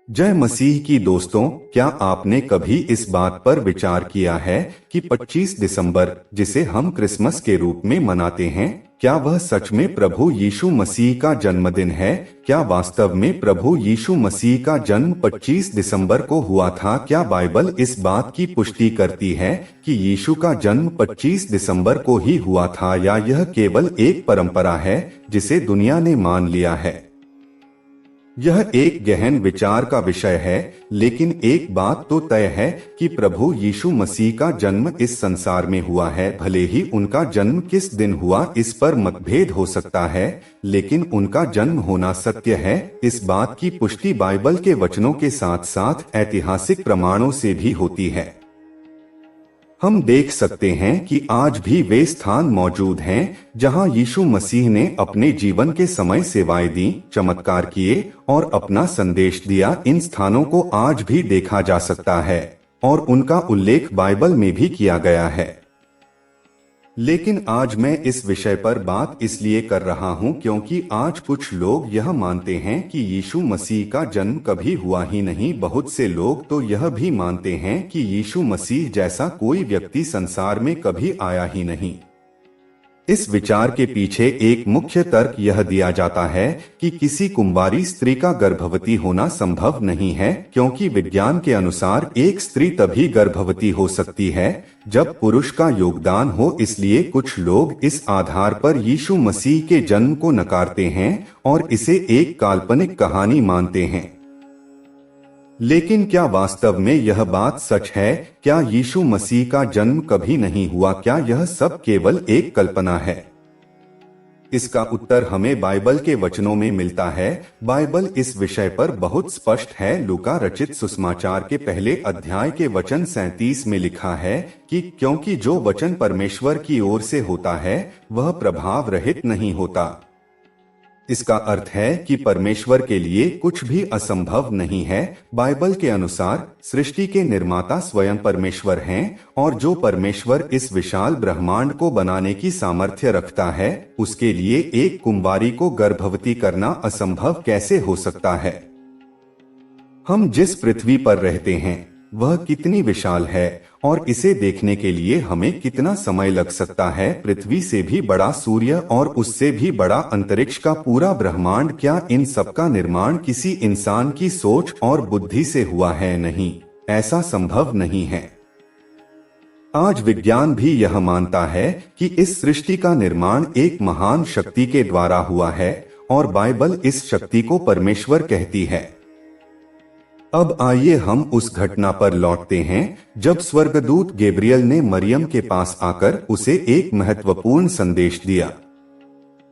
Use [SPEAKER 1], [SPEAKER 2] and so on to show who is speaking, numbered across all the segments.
[SPEAKER 1] जय मसीह की दोस्तों, क्या आपने कभी इस बात पर विचार किया है कि 25 दिसंबर, जिसे हम क्रिसमस के रूप में मनाते हैं, क्या वह सच में प्रभु यीशु मसीह का जन्मदिन है? क्या वास्तव में प्रभु यीशु मसीह का जन्म 25 दिसंबर को हुआ था? क्या बाइबल इस बात की पुष्टि करती है कि यीशु का जन्म 25 दिसंबर को ही हुआ था, या यह केवल एक परंपरा है जिसे दुनिया ने मान लिया है? यह एक गहन विचार का विषय है, लेकिन एक बात तो तय है कि प्रभु यीशु मसीह का जन्म इस संसार में हुआ है। भले ही उनका जन्म किस दिन हुआ इस पर मतभेद हो सकता है, लेकिन उनका जन्म होना सत्य है। इस बात की पुष्टि बाइबल के वचनों के साथ साथ ऐतिहासिक प्रमाणों से भी होती है। हम देख सकते हैं कि आज भी वे स्थान मौजूद हैं जहां यीशु मसीह ने अपने जीवन के समय सेवाएं दी, चमत्कार किए और अपना संदेश दिया। इन स्थानों को आज भी देखा जा सकता है और उनका उल्लेख बाइबल में भी किया गया है। लेकिन आज मैं इस विषय पर बात इसलिए कर रहा हूं क्योंकि आज कुछ लोग यह मानते हैं कि यीशु मसीह का जन्म कभी हुआ ही नहीं। बहुत से लोग तो यह भी मानते हैं कि यीशु मसीह जैसा कोई व्यक्ति संसार में कभी आया ही नहीं। इस विचार के पीछे एक मुख्य तर्क यह दिया जाता है कि किसी कुंवारी स्त्री का गर्भवती होना संभव नहीं है, क्योंकि विज्ञान के अनुसार एक स्त्री तभी गर्भवती हो सकती है जब पुरुष का योगदान हो। इसलिए कुछ लोग इस आधार पर यीशु मसीह के जन्म को नकारते हैं और इसे एक काल्पनिक कहानी मानते हैं। लेकिन क्या वास्तव में यह बात सच है? क्या यीशु मसीह का जन्म कभी नहीं हुआ? क्या यह सब केवल एक कल्पना है? इसका उत्तर हमें बाइबल के वचनों में मिलता है। बाइबल इस विषय पर बहुत स्पष्ट है। लूका रचित सुसमाचार के पहले अध्याय के वचन 37 में लिखा है कि क्योंकि जो वचन परमेश्वर की ओर से होता है वह प्रभाव रहित नहीं होता। इसका अर्थ है कि परमेश्वर के लिए कुछ भी असंभव नहीं है। बाइबल के अनुसार सृष्टि के निर्माता स्वयं परमेश्वर हैं, और जो परमेश्वर इस विशाल ब्रह्मांड को बनाने की सामर्थ्य रखता है, उसके लिए एक कुंवारी को गर्भवती करना असंभव कैसे हो सकता है? हम जिस पृथ्वी पर रहते हैं वह कितनी विशाल है और इसे देखने के लिए हमें कितना समय लग सकता है। पृथ्वी से भी बड़ा सूर्य और उससे भी बड़ा अंतरिक्ष का पूरा ब्रह्मांड, क्या इन सब का निर्माण किसी इंसान की सोच और बुद्धि से हुआ है? नहीं, ऐसा संभव नहीं है। आज विज्ञान भी यह मानता है कि इस सृष्टि का निर्माण एक महान शक्ति के द्वारा हुआ है, और बाइबल इस शक्ति को परमेश्वर कहती है। अब आइए हम उस घटना पर लौटते हैं जब स्वर्गदूत गैब्रियल ने मरियम के पास आकर उसे एक महत्वपूर्ण संदेश दिया।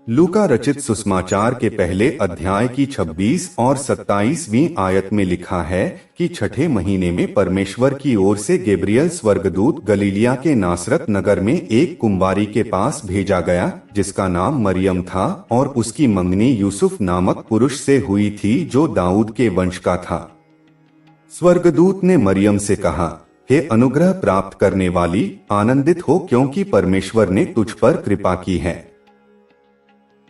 [SPEAKER 1] लूका रचित सुसमाचार के पहले अध्याय की 26 और 27वीं आयत में लिखा है कि छठे महीने में परमेश्वर की ओर से गैब्रियल स्वर्गदूत गलीलिया के नासरत नगर में एक कुंवारी के पास भेजा गया जिसका नाम मरियम था, और उसकी मंगनी यूसुफ नामक पुरुष से हुई थी जो दाऊद के वंश का था। स्वर्गदूत ने मरियम से कहा, हे अनुग्रह प्राप्त करने वाली, आनंदित हो, क्योंकि परमेश्वर ने तुझ पर कृपा की है।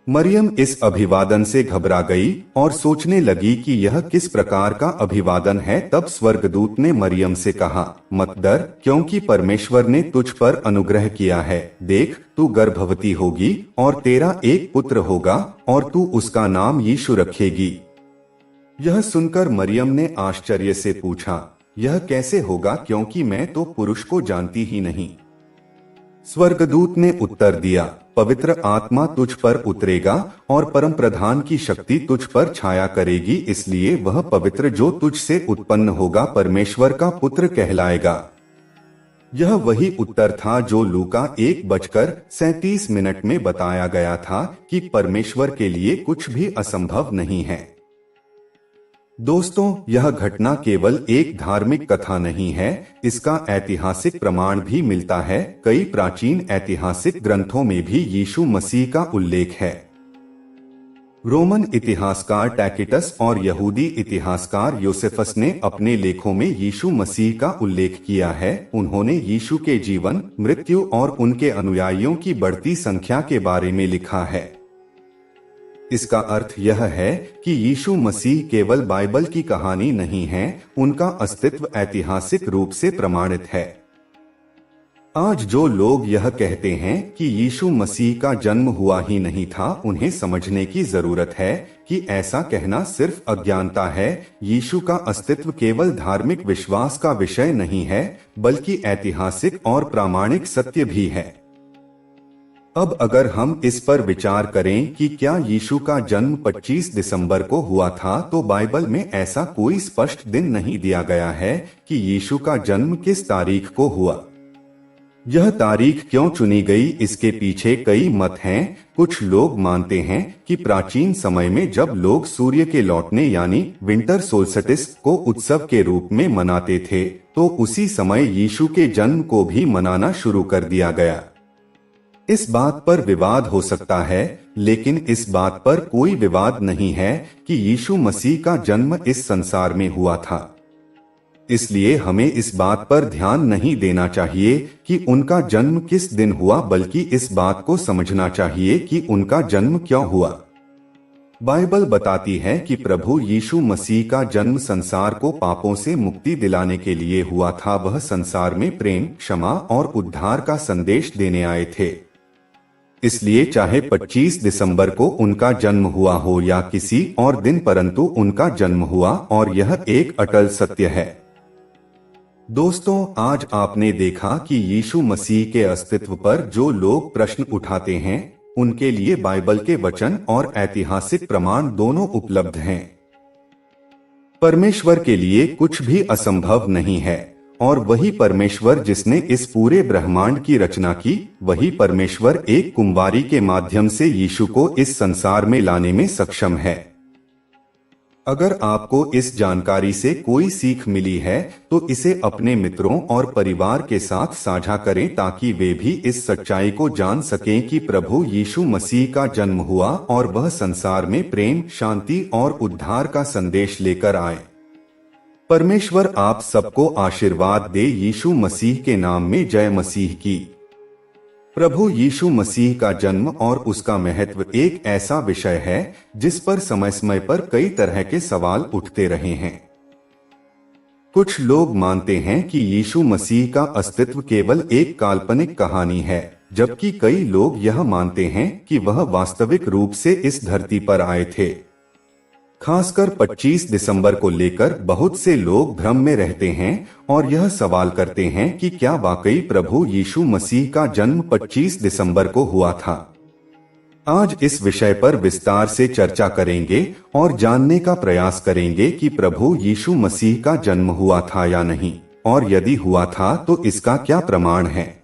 [SPEAKER 1] मरियम इस अभिवादन से घबरा गई और सोचने लगी कि यह किस प्रकार का अभिवादन है। तब स्वर्गदूत ने मरियम से कहा, मत डर, क्योंकि परमेश्वर ने तुझ पर अनुग्रह किया है। देख, तू गर्भवती होगी और तेरा एक पुत्र होगा, और तू उसका नाम यीशु रखेगी। यह सुनकर मरियम ने आश्चर्य से पूछा, यह कैसे होगा, क्योंकि मैं तो पुरुष को जानती ही नहीं। स्वर्गदूत ने उत्तर दिया, पवित्र आत्मा तुझ पर उतरेगा और परम प्रधान की शक्ति तुझ पर छाया करेगी, इसलिए वह पवित्र जो तुझ से उत्पन्न होगा परमेश्वर का पुत्र कहलाएगा। यह वही उत्तर था जो लूका 1:37 में बताया गया था कि परमेश्वर के लिए कुछ भी असंभव नहीं है। दोस्तों, यह घटना केवल एक धार्मिक कथा नहीं है, इसका ऐतिहासिक प्रमाण भी मिलता है। कई प्राचीन ऐतिहासिक ग्रंथों में भी यीशु मसीह का उल्लेख है। रोमन इतिहासकार टैकिटस और यहूदी इतिहासकार योसेफस ने अपने लेखों में यीशु मसीह का उल्लेख किया है। उन्होंने यीशु के जीवन, मृत्यु और उनके अनुयायियों की बढ़ती संख्या के बारे में लिखा है। इसका अर्थ यह है कि यीशु मसीह केवल बाइबल की कहानी नहीं है, उनका अस्तित्व ऐतिहासिक रूप से प्रमाणित है। आज जो लोग यह कहते हैं कि यीशु मसीह का जन्म हुआ ही नहीं था, उन्हें समझने की जरूरत है कि ऐसा कहना सिर्फ अज्ञानता है। यीशु का अस्तित्व केवल धार्मिक विश्वास का विषय नहीं है, बल्कि ऐतिहासिक और प्रामाणिक सत्य भी है। अब अगर हम इस पर विचार करें कि क्या यीशु का जन्म 25 दिसंबर को हुआ था, तो बाइबल में ऐसा कोई स्पष्ट दिन नहीं दिया गया है कि यीशु का जन्म किस तारीख को हुआ। यह तारीख क्यों चुनी गई, इसके पीछे कई मत हैं। कुछ लोग मानते हैं कि प्राचीन समय में जब लोग सूर्य के लौटने यानी विंटर सोल्स्टिस को उत्सव के रूप में मनाते थे, तो उसी समय यीशु के जन्म को भी मनाना शुरू कर दिया गया। इस बात पर विवाद हो सकता है, लेकिन इस बात पर कोई विवाद नहीं है कि यीशु मसीह का जन्म इस संसार में हुआ था। इसलिए हमें इस बात पर ध्यान नहीं देना चाहिए कि उनका जन्म किस दिन हुआ, बल्कि इस बात को समझना चाहिए कि उनका जन्म क्यों हुआ। बाइबल बताती है कि प्रभु यीशु मसीह का जन्म संसार को पापों से मुक्ति दिलाने के लिए हुआ था। वह संसार में प्रेम, क्षमा और उद्धार का संदेश देने आए थे। इसलिए चाहे 25 दिसंबर को उनका जन्म हुआ हो या किसी और दिन, परंतु उनका जन्म हुआ और यह एक अटल सत्य है। दोस्तों, आज आपने देखा कि यीशु मसीह के अस्तित्व पर जो लोग प्रश्न उठाते हैं, उनके लिए बाइबल के वचन और ऐतिहासिक प्रमाण दोनों उपलब्ध हैं। परमेश्वर के लिए कुछ भी असंभव नहीं है, और वही परमेश्वर जिसने इस पूरे ब्रह्मांड की रचना की, वही परमेश्वर एक कुंवारी के माध्यम से यीशु को इस संसार में लाने में सक्षम है। अगर आपको इस जानकारी से कोई सीख मिली है, तो इसे अपने मित्रों और परिवार के साथ साझा करें, ताकि वे भी इस सच्चाई को जान सकें कि प्रभु यीशु मसीह का जन्म हुआ और वह संसार में प्रेम, शांति और उद्धार का संदेश लेकर आए। परमेश्वर आप सबको आशीर्वाद दे। यीशु मसीह के नाम में जय मसीह की। प्रभु यीशु मसीह का जन्म और उसका महत्व एक ऐसा विषय है जिस पर समय समय पर कई तरह के सवाल उठते रहे हैं। कुछ लोग मानते हैं कि यीशु मसीह का अस्तित्व केवल एक काल्पनिक कहानी है, जबकि कई लोग यह मानते हैं कि वह वास्तविक रूप से इस धरती पर आए थे। खासकर 25 दिसंबर को लेकर बहुत से लोग भ्रम में रहते हैं और यह सवाल करते हैं कि क्या वाकई प्रभु यीशु मसीह का जन्म 25 दिसंबर को हुआ था। आज इस विषय पर विस्तार से चर्चा करेंगे और जानने का प्रयास करेंगे कि प्रभु यीशु मसीह का जन्म हुआ था या नहीं, और यदि हुआ था तो इसका क्या प्रमाण है।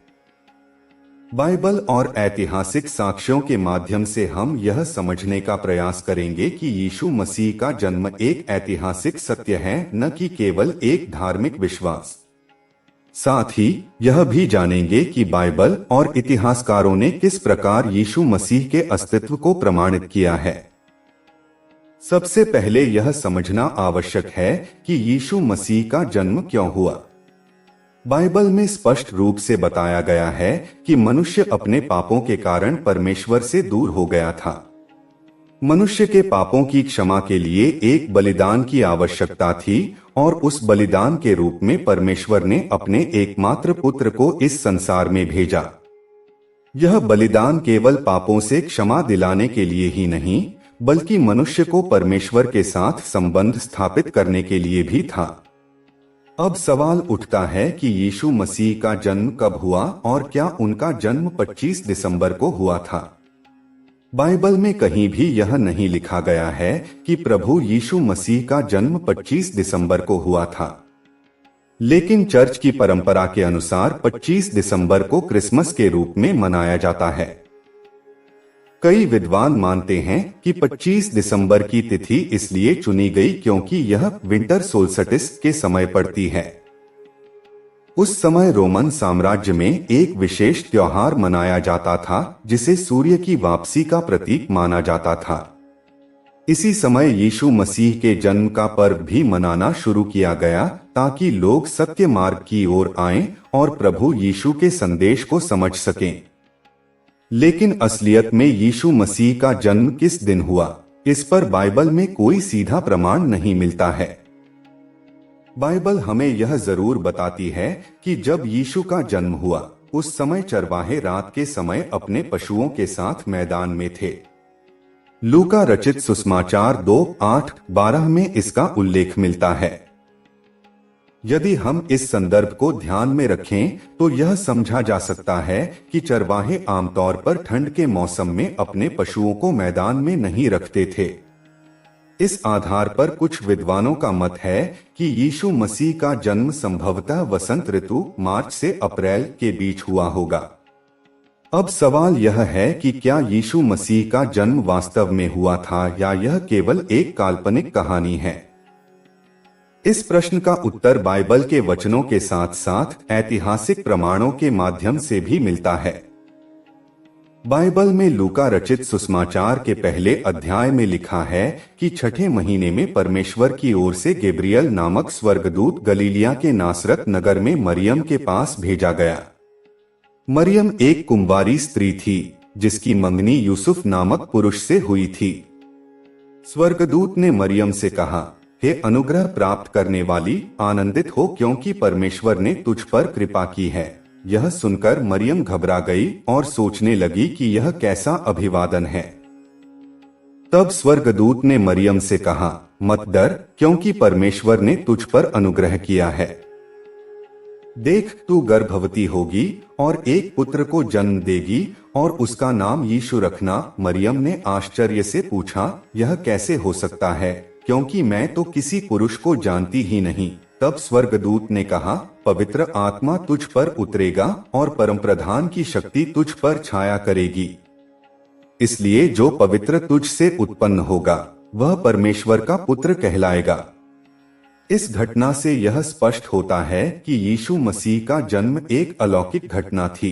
[SPEAKER 1] बाइबल और ऐतिहासिक साक्ष्यों के माध्यम से हम यह समझने का प्रयास करेंगे कि यीशु मसीह का जन्म एक ऐतिहासिक सत्य है, न कि केवल एक धार्मिक विश्वास। साथ ही यह भी जानेंगे कि बाइबल और इतिहासकारों ने किस प्रकार यीशु मसीह के अस्तित्व को प्रमाणित किया है। सबसे पहले यह समझना आवश्यक है कि यीशु मसीह का जन्म क्यों हुआ। बाइबल में स्पष्ट रूप से बताया गया है कि मनुष्य अपने पापों के कारण परमेश्वर से दूर हो गया था। मनुष्य के पापों की क्षमा के लिए एक बलिदान की आवश्यकता थी, और उस बलिदान के रूप में परमेश्वर ने अपने एकमात्र पुत्र को इस संसार में भेजा। यह बलिदान केवल पापों से क्षमा दिलाने के लिए ही नहीं, बल्कि मनुष्य को परमेश्वर के साथ संबंध स्थापित करने के लिए भी था। अब सवाल उठता है कि यीशु मसीह का जन्म कब हुआ और क्या उनका जन्म 25 दिसंबर को हुआ था। बाइबल में कहीं भी यह नहीं लिखा गया है कि प्रभु यीशु मसीह का जन्म 25 दिसंबर को हुआ था। लेकिन चर्च की परंपरा के अनुसार 25 दिसंबर को क्रिसमस के रूप में मनाया जाता है। कई विद्वान मानते हैं कि 25 दिसंबर की तिथि इसलिए चुनी गई क्योंकि यह विंटर सोल्स्टिस के समय पड़ती है। उस समय रोमन साम्राज्य में एक विशेष त्योहार मनाया जाता था जिसे सूर्य की वापसी का प्रतीक माना जाता था। इसी समय यीशु मसीह के जन्म का पर्व भी मनाना शुरू किया गया, ताकि लोग सत्य मार्ग की ओर आएं और प्रभु यीशु के संदेश को समझ सकें। लेकिन असलियत में यीशु मसीह का जन्म किस दिन हुआ, इस पर बाइबल में कोई सीधा प्रमाण नहीं मिलता है। बाइबल हमें यह जरूर बताती है कि जब यीशु का जन्म हुआ उस समय चरवाहे रात के समय अपने पशुओं के साथ मैदान में थे। लूका रचित सुसमाचार 2:8-12 में इसका उल्लेख मिलता है। यदि हम इस संदर्भ को ध्यान में रखें तो यह समझा जा सकता है कि चरवाहे आमतौर पर ठंड के मौसम में अपने पशुओं को मैदान में नहीं रखते थे। इस आधार पर कुछ विद्वानों का मत है कि यीशु मसीह का जन्म संभवतः वसंत ऋतु मार्च से अप्रैल के बीच हुआ होगा। अब सवाल यह है कि क्या यीशु मसीह का जन्म वास्तव में हुआ था या यह केवल एक काल्पनिक कहानी है। इस प्रश्न का उत्तर बाइबल के वचनों के साथ साथ ऐतिहासिक प्रमाणों के माध्यम से भी मिलता है। बाइबल में लूका रचित सुसमाचार के पहले अध्याय में लिखा है कि छठे महीने में परमेश्वर की ओर से गैब्रियल नामक स्वर्गदूत गलीलिया के नासरत नगर में मरियम के पास भेजा गया। मरियम एक कुंवारी स्त्री थी जिसकी मंगनी यूसुफ नामक पुरुष से हुई थी। स्वर्गदूत ने मरियम से कहा, हे अनुग्रह प्राप्त करने वाली, आनंदित हो क्योंकि परमेश्वर ने तुझ पर कृपा की है। यह सुनकर मरियम घबरा गई और सोचने लगी कि यह कैसा अभिवादन है। तब स्वर्गदूत ने मरियम से कहा, मत डर, क्योंकि परमेश्वर ने तुझ पर अनुग्रह किया है। देख, तू गर्भवती होगी और एक पुत्र को जन्म देगी और उसका नाम यीशु रखना। मरियम ने आश्चर्य से पूछा, यह कैसे हो सकता है, क्योंकि मैं तो किसी पुरुष को जानती ही नहीं। तब स्वर्गदूत ने कहा, पवित्र आत्मा तुझ पर उतरेगा और परमप्रधान की शक्ति तुझ पर छाया करेगी। इसलिए जो पवित्र तुझ से उत्पन्न होगा वह परमेश्वर का पुत्र कहलाएगा। इस घटना से यह स्पष्ट होता है कि यीशु मसीह का जन्म एक अलौकिक घटना थी।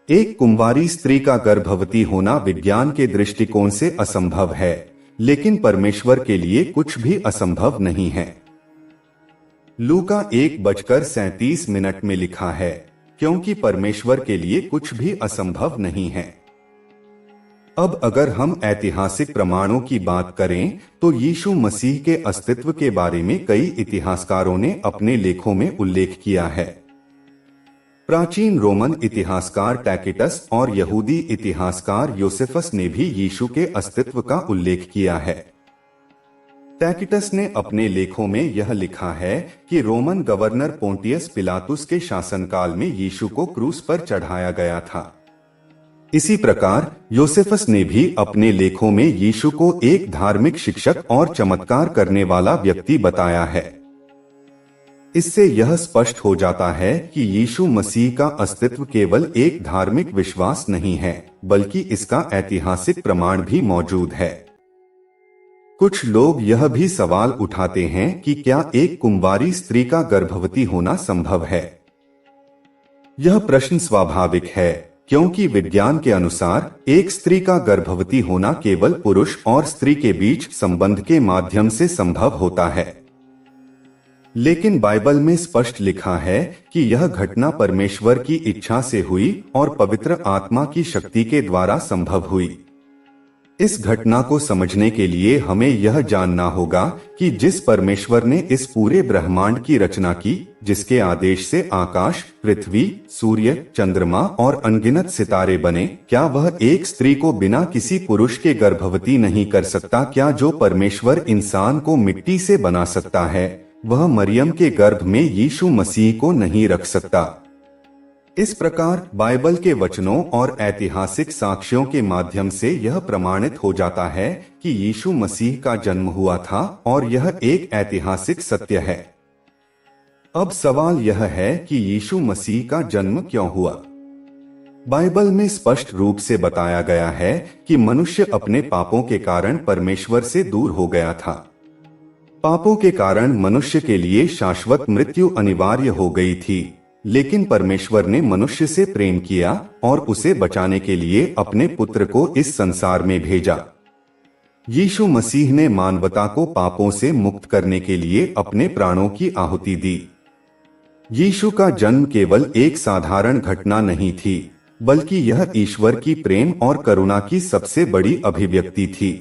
[SPEAKER 1] एक कुंवारी स्त्री का गर्भवती होना विज्ञान के दृष्टिकोण से असंभव है, लेकिन परमेश्वर के लिए कुछ भी असंभव नहीं है। लूका 1:37 में लिखा है, क्योंकि परमेश्वर के लिए कुछ भी असंभव नहीं है। अब अगर हम ऐतिहासिक प्रमाणों की बात करें तो यीशु मसीह के अस्तित्व के बारे में कई इतिहासकारों ने अपने लेखों में उल्लेख किया है। प्राचीन रोमन इतिहासकार टैकिटस और यहूदी इतिहासकार योसेफस ने भी यीशु के अस्तित्व का उल्लेख किया है। टैकिटस ने अपने लेखों में यह लिखा है कि रोमन गवर्नर पोंटियस पिलातुस के शासनकाल में यीशु को क्रूस पर चढ़ाया गया था। इसी प्रकार योसेफस ने भी अपने लेखों में यीशु को एक धार्मिक शिक्षक और चमत्कार करने वाला व्यक्ति बताया है। इससे यह स्पष्ट हो जाता है कि यीशु मसीह का अस्तित्व केवल एक धार्मिक विश्वास नहीं है, बल्कि इसका ऐतिहासिक प्रमाण भी मौजूद है। कुछ लोग यह भी सवाल उठाते हैं कि क्या एक कुंवारी स्त्री का गर्भवती होना संभव है। यह प्रश्न स्वाभाविक है, क्योंकि विज्ञान के अनुसार एक स्त्री का गर्भवती होना केवल पुरुष और स्त्री के बीच संबंध के माध्यम से संभव होता है। लेकिन बाइबल में स्पष्ट लिखा है कि यह घटना परमेश्वर की इच्छा से हुई और पवित्र आत्मा की शक्ति के द्वारा संभव हुई। इस घटना को समझने के लिए हमें यह जानना होगा कि जिस परमेश्वर ने इस पूरे ब्रह्मांड की रचना की, जिसके आदेश से आकाश, पृथ्वी, सूर्य, चंद्रमा और अनगिनत सितारे बने, क्या वह एक स्त्री को बिना किसी पुरुष के गर्भवती नहीं कर सकता? क्या जो परमेश्वर इंसान को मिट्टी से बना सकता है, वह मरियम के गर्भ में यीशु मसीह को नहीं रख सकता? इस प्रकार बाइबल के वचनों और ऐतिहासिक साक्ष्यों के माध्यम से यह प्रमाणित हो जाता है कि यीशु मसीह का जन्म हुआ था और यह एक ऐतिहासिक सत्य है। अब सवाल यह है कि यीशु मसीह का जन्म क्यों हुआ? बाइबल में स्पष्ट रूप से बताया गया है कि मनुष्य अपने पापों के कारण परमेश्वर से दूर हो गया था। पापों के कारण मनुष्य के लिए शाश्वत मृत्यु अनिवार्य हो गई थी, लेकिन परमेश्वर ने मनुष्य से प्रेम किया और उसे बचाने के लिए अपने पुत्र को इस संसार में भेजा। यीशु मसीह ने मानवता को पापों से मुक्त करने के लिए अपने प्राणों की आहुति दी। यीशु का जन्म केवल एक साधारण घटना नहीं थी, बल्कि यह ईश्वर की प्रेम और करुणा की सबसे बड़ी अभिव्यक्ति थी।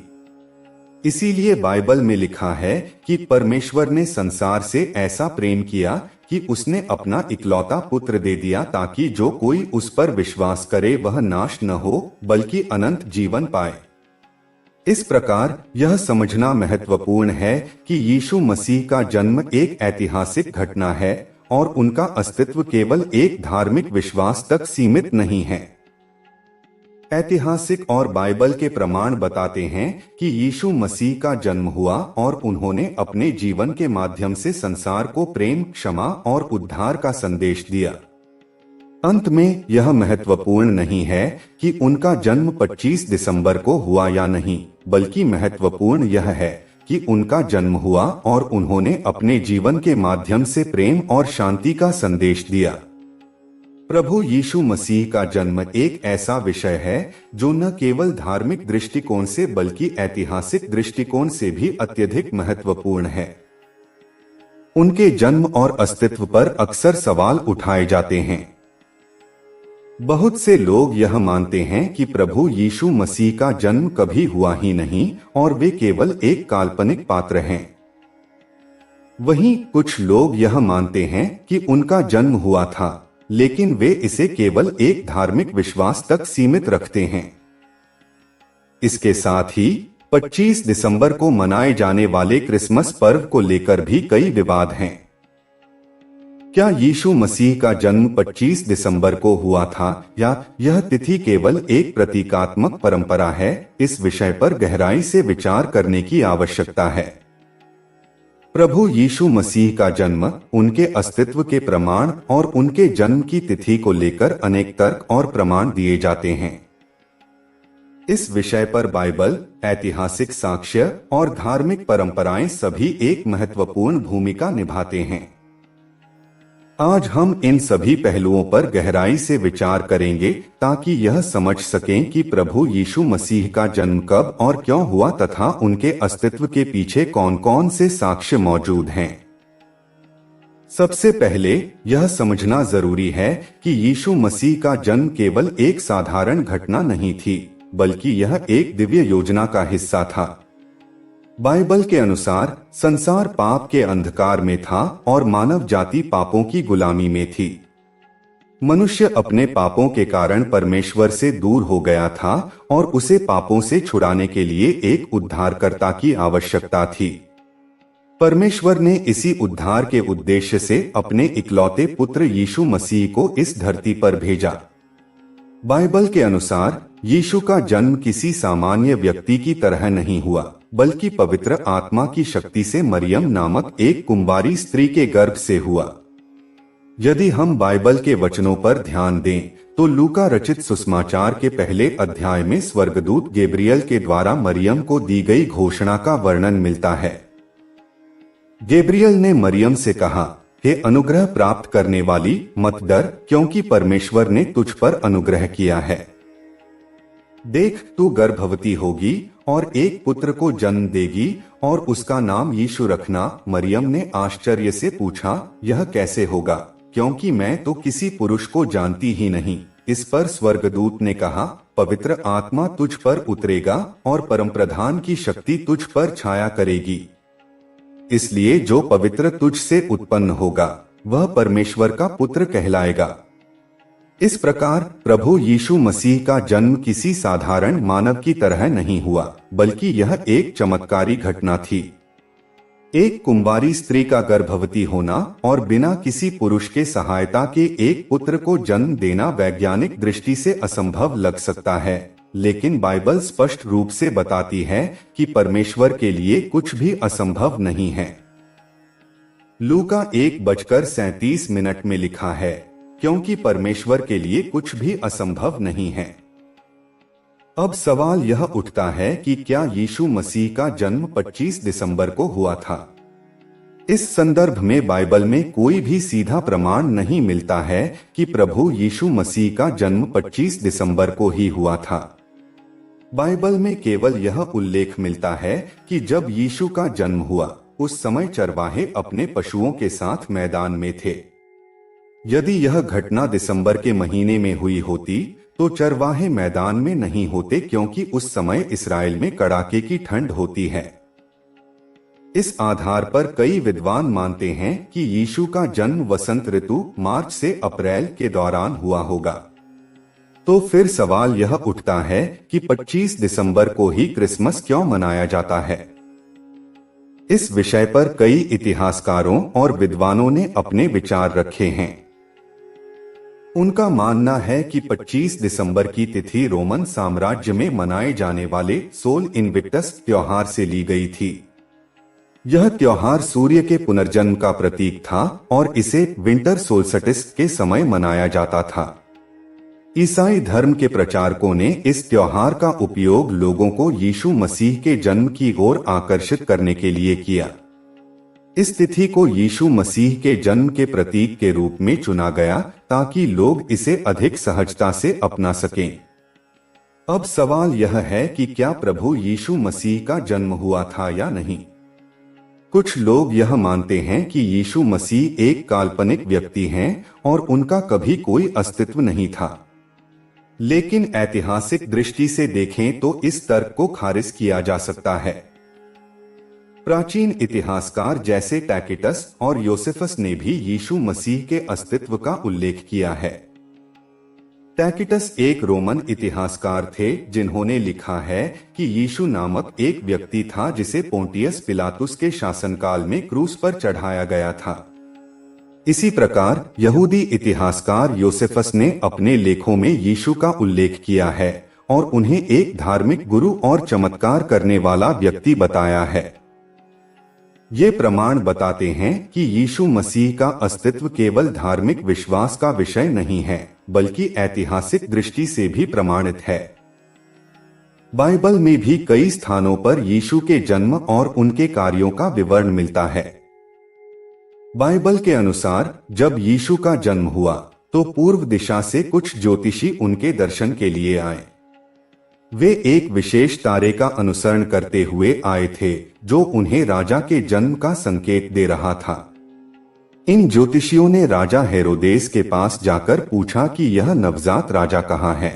[SPEAKER 1] इसीलिए बाइबल में लिखा है कि परमेश्वर ने संसार से ऐसा प्रेम किया कि उसने अपना इकलौता पुत्र दे दिया, ताकि जो कोई उस पर विश्वास करे वह नाश न हो बल्कि अनंत जीवन पाए। इस प्रकार यह समझना महत्वपूर्ण है कि यीशु मसीह का जन्म एक ऐतिहासिक घटना है और उनका अस्तित्व केवल एक धार्मिक विश्वास तक सीमित नहीं है। ऐतिहासिक और बाइबल के प्रमाण बताते हैं कि यीशु मसीह का जन्म हुआ और उन्होंने अपने जीवन के माध्यम से संसार को प्रेम, क्षमा और उद्धार का संदेश दिया। अंत में यह महत्वपूर्ण नहीं है कि उनका जन्म 25 दिसंबर को हुआ या नहीं, बल्कि महत्वपूर्ण यह है कि उनका जन्म हुआ और उन्होंने अपने जीवन के माध्यम से प्रेम और शांति का संदेश दिया। प्रभु यीशु मसीह का जन्म एक ऐसा विषय है जो न केवल धार्मिक दृष्टिकोण से बल्कि ऐतिहासिक दृष्टिकोण से भी अत्यधिक महत्वपूर्ण है। उनके जन्म और अस्तित्व पर अक्सर सवाल उठाए जाते हैं। बहुत से लोग यह मानते हैं कि प्रभु यीशु मसीह का जन्म कभी हुआ ही नहीं और वे केवल एक काल्पनिक पात्र हैं। वहीं कुछ लोग यह मानते हैं कि उनका जन्म हुआ था, लेकिन वे इसे केवल एक धार्मिक विश्वास तक सीमित रखते हैं। इसके साथ ही 25 दिसंबर को मनाए जाने वाले क्रिसमस पर्व को लेकर भी कई विवाद हैं। क्या यीशु मसीह का जन्म 25 दिसंबर को हुआ था या यह तिथि केवल एक प्रतीकात्मक परंपरा है? इस विषय पर गहराई से विचार करने की आवश्यकता है। प्रभु यीशु मसीह का जन्म, उनके अस्तित्व के प्रमाण और उनके जन्म की तिथि को लेकर अनेक तर्क और प्रमाण दिए जाते हैं। इस विषय पर बाइबल, ऐतिहासिक साक्ष्य और धार्मिक परंपराएं सभी एक महत्वपूर्ण भूमिका निभाते हैं। आज हम इन सभी पहलुओं पर गहराई से विचार करेंगे ताकि यह समझ सकें कि प्रभु यीशु मसीह का जन्म कब और क्यों हुआ तथा उनके अस्तित्व के पीछे कौन कौन से साक्ष्य मौजूद हैं। सबसे पहले यह समझना जरूरी है कि यीशु मसीह का जन्म केवल एक साधारण घटना नहीं थी, बल्कि यह एक दिव्य योजना का हिस्सा था। बाइबल के अनुसार संसार पाप के अंधकार में था और मानव जाति पापों की गुलामी में थी। मनुष्य अपने पापों के कारण परमेश्वर से दूर हो गया था और उसे पापों से छुड़ाने के लिए एक उद्धारकर्ता की आवश्यकता थी। परमेश्वर ने इसी उद्धार के उद्देश्य से अपने इकलौते पुत्र यीशु मसीह को इस धरती पर भेजा। बाइबल के अनुसार यीशु का जन्म किसी सामान्य व्यक्ति की तरह नहीं हुआ, बल्कि पवित्र आत्मा की शक्ति से मरियम नामक एक कुंवारी स्त्री के गर्भ से हुआ। यदि हम बाइबल के वचनों पर ध्यान दें तो लूका रचित सुसमाचार के पहले अध्याय में स्वर्गदूत गैब्रियल के द्वारा मरियम को दी गई घोषणा का वर्णन मिलता है। गैब्रियल ने मरियम से कहा, हे अनुग्रह प्राप्त करने वाली, मत डर, क्योंकि परमेश्वर ने तुझ पर अनुग्रह किया है। देख, तू गर्भवती होगी और एक पुत्र को जन्म देगी और उसका नाम यीशु रखना। मरियम ने आश्चर्य से पूछा, यह कैसे होगा, क्योंकि मैं तो किसी पुरुष को जानती ही नहीं। इस पर स्वर्गदूत ने कहा, पवित्र आत्मा तुझ पर उतरेगा और परमप्रधान की शक्ति तुझ पर छाया करेगी। इसलिए जो पवित्र तुझ से उत्पन्न होगा वह परमेश्वर का पुत्र कहलाएगा। इस प्रकार प्रभु यीशु मसीह का जन्म किसी साधारण मानव की तरह नहीं हुआ, बल्कि यह एक चमत्कारी घटना थी। एक कुंवारी स्त्री का गर्भवती होना और बिना किसी पुरुष के सहायता के एक पुत्र को जन्म देना वैज्ञानिक दृष्टि से असंभव लग सकता है, लेकिन बाइबल स्पष्ट रूप से बताती है कि परमेश्वर के लिए कुछ भी असंभव नहीं है। लूका 1:37 में लिखा है, क्योंकि परमेश्वर के लिए कुछ भी असंभव नहीं है। अब सवाल यह उठता है कि क्या यीशु मसीह का जन्म 25 दिसंबर को हुआ था? इस संदर्भ में बाइबल में कोई भी सीधा प्रमाण नहीं मिलता है कि प्रभु यीशु मसीह का जन्म 25 दिसंबर को ही हुआ था। बाइबल में केवल यह उल्लेख मिलता है कि जब यीशु का जन्म हुआ उस समय चरवाहे अपने पशुओं के साथ मैदान में थे। यदि यह घटना दिसंबर के महीने में हुई होती तो चरवाहे मैदान में नहीं होते, क्योंकि उस समय इस्राएल में कड़ाके की ठंड होती है। इस आधार पर कई विद्वान मानते हैं कि यीशु का जन्म वसंत ऋतु मार्च से अप्रैल के दौरान हुआ होगा। तो फिर सवाल यह उठता है कि 25 दिसंबर को ही क्रिसमस क्यों मनाया जाता है। इस विषय पर कई इतिहासकारों और विद्वानों ने अपने विचार रखे हैं। उनका मानना है कि 25 दिसंबर की तिथि रोमन साम्राज्य में मनाए जाने वाले सोल इनविक्टस त्योहार से ली गई थी। यह त्योहार सूर्य के पुनर्जन्म का प्रतीक था और इसे विंटर सोलस्टिस के समय मनाया जाता था। ईसाई धर्म के प्रचारकों ने इस त्योहार का उपयोग लोगों को यीशु मसीह के जन्म की ओर आकर्षित करने के लिए किया। इस तिथि को यीशु मसीह के जन्म के प्रतीक के रूप में चुना गया ताकि लोग इसे अधिक सहजता से अपना सकें। अब सवाल यह है कि क्या प्रभु यीशु मसीह का जन्म हुआ था या नहीं। कुछ लोग यह मानते हैं कि यीशु मसीह एक काल्पनिक व्यक्ति हैं और उनका कभी कोई अस्तित्व नहीं था। लेकिन ऐतिहासिक दृष्टि से देखें तो इस तर्क को खारिज किया जा सकता है। प्राचीन इतिहासकार जैसे टैकिटस और योसेफस ने भी यीशु मसीह के अस्तित्व का उल्लेख किया है। टैकिटस एक रोमन इतिहासकार थे जिन्होंने लिखा है कि यीशु नामक एक व्यक्ति था जिसे पोंटियस पिलातुस के शासनकाल में क्रूस पर चढ़ाया गया था। इसी प्रकार यहूदी इतिहासकार योसेफस ने अपने लेखों में यीशु का उल्लेख किया है और उन्हें एक धार्मिक गुरु और चमत्कार करने वाला व्यक्ति बताया है। ये प्रमाण बताते हैं कि यीशु मसीह का अस्तित्व केवल धार्मिक विश्वास का विषय नहीं है, बल्कि ऐतिहासिक दृष्टि से भी प्रमाणित है। बाइबल में भी कई स्थानों पर यीशु के जन्म और उनके कार्यों का विवरण मिलता है। बाइबल के अनुसार जब यीशु का जन्म हुआ तो पूर्व दिशा से कुछ ज्योतिषी उनके दर्शन के लिए आए। वे एक विशेष तारे का अनुसरण करते हुए आए थे जो उन्हें राजा के जन्म का संकेत दे रहा था। इन ज्योतिषियों ने राजा हेरोदेस के पास जाकर पूछा कि यह नवजात राजा कहाँ है।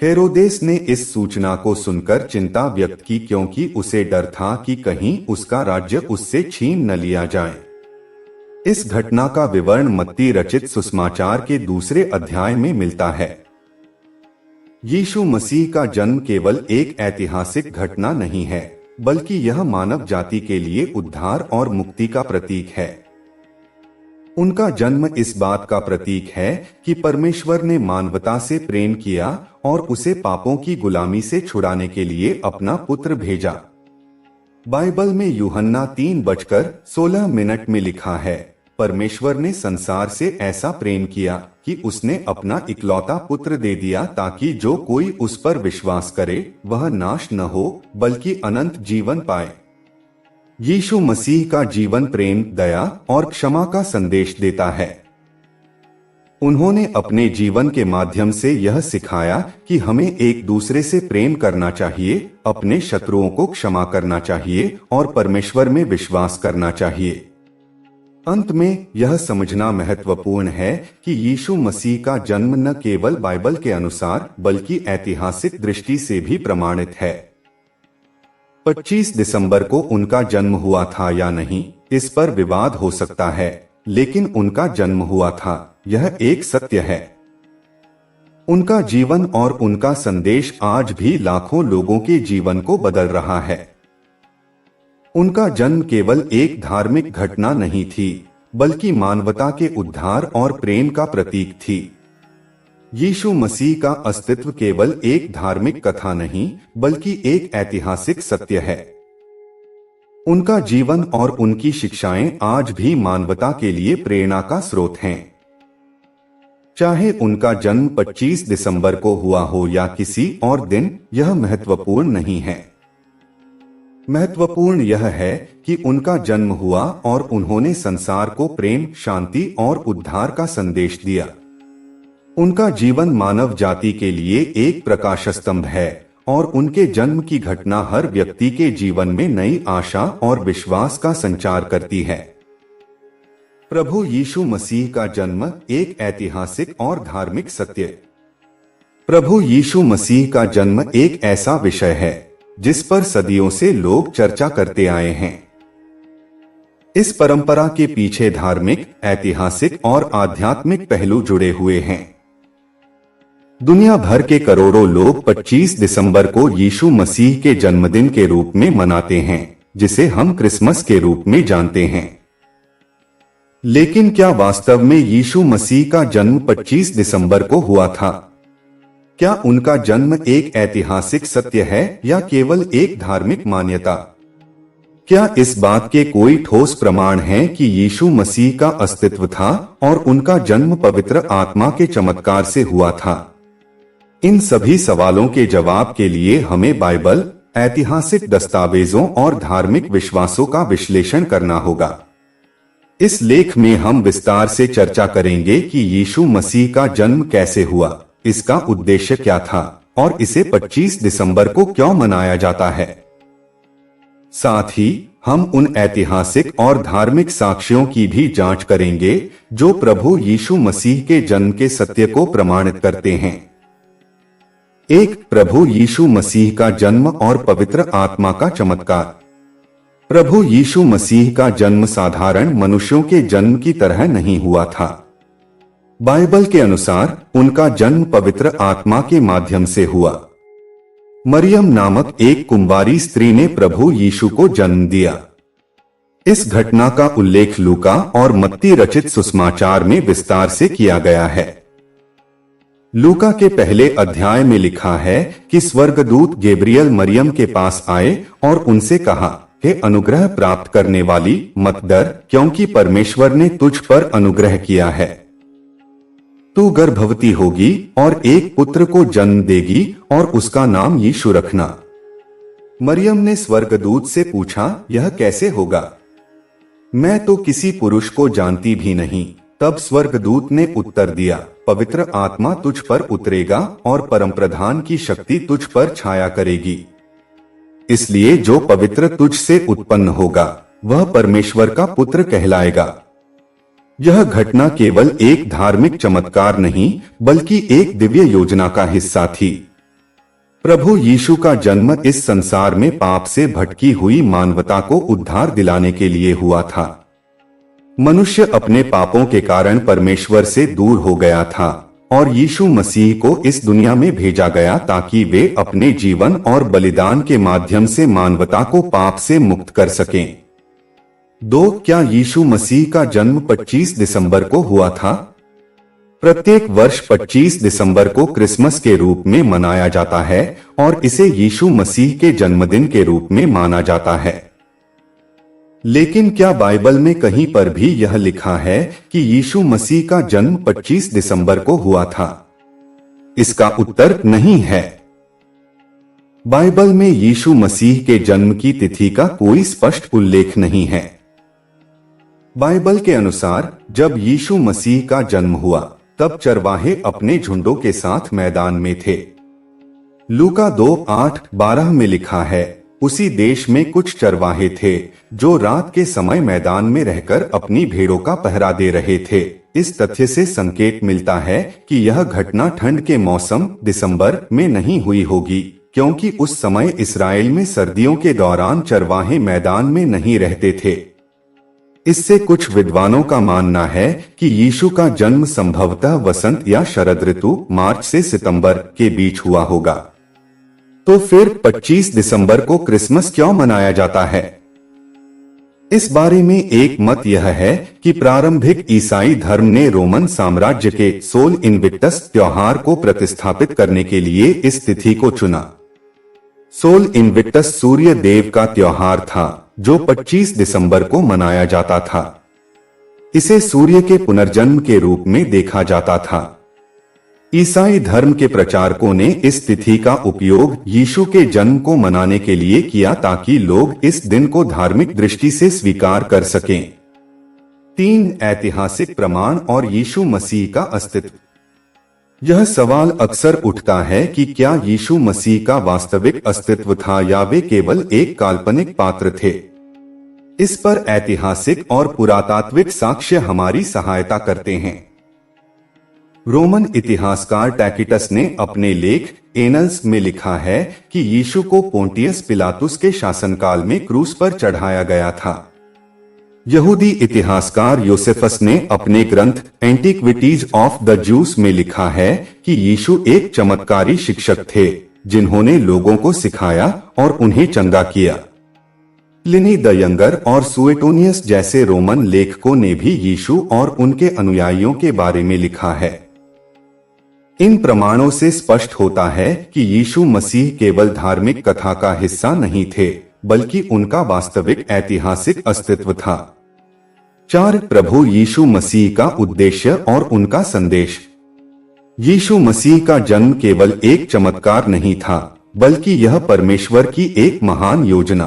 [SPEAKER 1] हेरोदेस ने इस सूचना को सुनकर चिंता व्यक्त की, क्योंकि उसे डर था कि कहीं उसका राज्य उससे छीन न लिया जाए। इस घटना का विवरण मत्ती रचित सुसमाचार के 2 अध्याय में मिलता है। यीशु मसीह का जन्म केवल एक ऐतिहासिक घटना नहीं है, बल्कि यह मानव जाति के लिए उद्धार और मुक्ति का प्रतीक है। उनका जन्म इस बात का प्रतीक है कि परमेश्वर ने मानवता से प्रेम किया और उसे पापों की गुलामी से छुड़ाने के लिए अपना पुत्र भेजा। बाइबल में यूहन्ना 3:16 में लिखा है, परमेश्वर ने संसार से ऐसा प्रेम किया कि उसने अपना इकलौता पुत्र दे दिया ताकि जो कोई उस पर विश्वास करे वह नाश न हो बल्कि अनंत जीवन पाए। यीशु मसीह का जीवन प्रेम, दया और क्षमा का संदेश देता है। उन्होंने अपने जीवन के माध्यम से यह सिखाया कि हमें एक दूसरे से प्रेम करना चाहिए, अपने शत्रुओं को क्षमा करना चाहिए और परमेश्वर में विश्वास करना चाहिए। अंत में यह समझना महत्वपूर्ण है कि यीशु मसीह का जन्म न केवल बाइबल के अनुसार बल्कि ऐतिहासिक दृष्टि से भी प्रमाणित है। 25 दिसंबर को उनका जन्म हुआ था या नहीं, इस पर विवाद हो सकता है, लेकिन उनका जन्म हुआ था, यह एक सत्य है। उनका जीवन और उनका संदेश आज भी लाखों लोगों के जीवन को बदल रहा है। उनका जन्म केवल एक धार्मिक घटना नहीं थी, बल्कि मानवता के उद्धार और प्रेम का प्रतीक थी। यीशु मसीह का अस्तित्व केवल एक धार्मिक कथा नहीं, बल्कि एक ऐतिहासिक सत्य है। उनका जीवन और उनकी शिक्षाएं आज भी मानवता के लिए प्रेरणा का स्रोत हैं। चाहे उनका जन्म 25 दिसंबर को हुआ हो या किसी और दिन, यह महत्वपूर्ण नहीं है। महत्वपूर्ण यह है कि उनका जन्म हुआ और उन्होंने संसार को प्रेम, शांति और उद्धार का संदेश दिया। उनका जीवन मानव जाति के लिए एक प्रकाश स्तंभ है और उनके जन्म की घटना हर व्यक्ति के जीवन में नई आशा और विश्वास का संचार करती है। प्रभु यीशु मसीह का जन्म एक ऐतिहासिक और धार्मिक सत्य प्रभु यीशु मसीह का जन्म एक ऐसा विषय है जिस पर सदियों से लोग चर्चा करते आए हैं। इस परंपरा के पीछे धार्मिक, ऐतिहासिक और आध्यात्मिक पहलू जुड़े हुए हैं। दुनिया भर के करोड़ों लोग 25 दिसंबर को यीशु मसीह के जन्मदिन के रूप में मनाते हैं, जिसे हम क्रिसमस के रूप में जानते हैं। लेकिन क्या वास्तव में यीशु मसीह का जन्म 25 दिसंबर को हुआ था? क्या उनका जन्म एक ऐतिहासिक सत्य है या केवल एक धार्मिक मान्यता? क्या इस बात के कोई ठोस प्रमाण हैं कि यीशु मसीह का अस्तित्व था और उनका जन्म पवित्र आत्मा के चमत्कार से हुआ था? इन सभी सवालों के जवाब के लिए हमें बाइबल, ऐतिहासिक दस्तावेजों और धार्मिक विश्वासों का विश्लेषण करना होगा। इस लेख में हम विस्तार से चर्चा करेंगे कि यीशु मसीह का जन्म कैसे हुआ, इसका उद्देश्य क्या था और इसे 25 दिसंबर को क्यों मनाया जाता है। साथ ही हम उन ऐतिहासिक और धार्मिक साक्ष्यों की भी जांच करेंगे जो प्रभु यीशु मसीह के जन्म के सत्य को प्रमाणित करते हैं। एक, प्रभु यीशु मसीह का जन्म और पवित्र आत्मा का चमत्कार। प्रभु यीशु मसीह का जन्म साधारण मनुष्यों के जन्म की तरह नहीं हुआ था। बाइबल के अनुसार उनका जन्म पवित्र आत्मा के माध्यम से हुआ। मरियम नामक एक कुंवारी स्त्री ने प्रभु यीशु को जन्म दिया। इस घटना का उल्लेख लूका और मत्ती रचित सुसमाचार में विस्तार से किया गया है। लूका के पहले अध्याय में लिखा है कि स्वर्गदूत गैब्रियल मरियम के पास आए और उनसे कहा, हे अनुग्रह प्राप्त करने वाली, मत डर, क्योंकि परमेश्वर ने तुझ पर अनुग्रह किया है। तू गर्भवती होगी और एक पुत्र को जन्म देगी और उसका नाम यीशु रखना। मरियम ने स्वर्गदूत से पूछा, यह कैसे होगा? मैं तो किसी पुरुष को जानती भी नहीं। तब स्वर्गदूत ने उत्तर दिया, पवित्र आत्मा तुझ पर उतरेगा और परमप्रधान की शक्ति तुझ पर छाया करेगी। इसलिए जो पवित्र तुझ से उत्पन्न होगा वह परमेश्वर का पुत्र कहलाएगा। यह घटना केवल एक धार्मिक चमत्कार नहीं बल्कि एक दिव्य योजना का हिस्सा थी। प्रभु यीशु का जन्म इस संसार में पाप से भटकी हुई मानवता को उद्धार दिलाने के लिए हुआ था। मनुष्य अपने पापों के कारण परमेश्वर से दूर हो गया था और यीशु मसीह को इस दुनिया में भेजा गया ताकि वे अपने जीवन और बलिदान के माध्यम से मानवता को पाप से मुक्त कर सकें। 2. क्या यीशु मसीह का जन्म 25 दिसंबर को हुआ था? प्रत्येक वर्ष 25 दिसंबर को क्रिसमस के रूप में मनाया जाता है और इसे यीशु मसीह के जन्मदिन के रूप में माना जाता है। लेकिन क्या बाइबल में कहीं पर भी यह लिखा है कि यीशु मसीह का जन्म 25 दिसंबर को हुआ था? इसका उत्तर नहीं है। बाइबल में यीशु मसीह के जन्म की तिथि का कोई स्पष्ट उल्लेख नहीं है। बाइबल के अनुसार जब यीशु मसीह का जन्म हुआ तब चरवाहे अपने झुंडों के साथ मैदान में थे। लूका 2:8-12 में लिखा है, उसी देश में कुछ चरवाहे थे जो रात के समय मैदान में रहकर अपनी भेड़ों का पहरा दे रहे थे। इस तथ्य से संकेत मिलता है कि यह घटना ठंड के मौसम दिसंबर में नहीं हुई होगी, क्योंकि उस समय इस्राएल में सर्दियों के दौरान चरवाहे मैदान में नहीं रहते थे। इससे कुछ विद्वानों का मानना है कि यीशु का जन्म संभवतः वसंत या शरद ऋतु मार्च से सितंबर के बीच हुआ होगा। तो फिर 25 दिसंबर को क्रिसमस क्यों मनाया जाता है? इस बारे में एक मत यह है कि प्रारंभिक ईसाई धर्म ने रोमन साम्राज्य के सोल इनविक्टस त्योहार को प्रतिस्थापित करने के लिए इस तिथि को चुना। सोल इनविक्टस सूर्य देव का त्योहार था जो 25 दिसंबर को मनाया जाता था। इसे सूर्य के पुनर्जन्म के रूप में देखा जाता था। ईसाई धर्म के प्रचारकों ने इस तिथि का उपयोग यीशु के जन्म को मनाने के लिए किया ताकि लोग इस दिन को धार्मिक दृष्टि से स्वीकार कर सकें। 3. ऐतिहासिक प्रमाण और यीशु मसीह का अस्तित्व। यह सवाल अक्सर उठता है कि क्या यीशु मसीह का वास्तविक अस्तित्व था या वे केवल एक काल्पनिक पात्र थे। इस पर ऐतिहासिक और पुरातात्विक साक्ष्य हमारी सहायता करते हैं। रोमन इतिहासकार टैकिटस ने अपने लेख एनल्स में लिखा है कि यीशु को पोंटियस पिलातुस के शासनकाल में क्रूस पर चढ़ाया गया था। यहूदी इतिहासकार योसेफस ने अपने ग्रंथ एंटीक्विटीज ऑफ द जूस में लिखा है कि यीशु एक चमत्कारी शिक्षक थे जिन्होंने लोगों को सिखाया और उन्हें चंगा किया। प्लिनी द यंगर और सुएटोनियस जैसे रोमन लेखकों ने भी यीशु और उनके अनुयायियों के बारे में लिखा है। इन प्रमाणों से स्पष्ट होता है कि यीशु मसीह केवल धार्मिक कथा का हिस्सा नहीं थे, बल्कि उनका वास्तविक ऐतिहासिक अस्तित्व था। 4 प्रभु यीशु मसीह का उद्देश्य और उनका संदेश। यीशु मसीह का जन्म केवल एक चमत्कार नहीं था, बल्कि यह परमेश्वर की एक महान योजना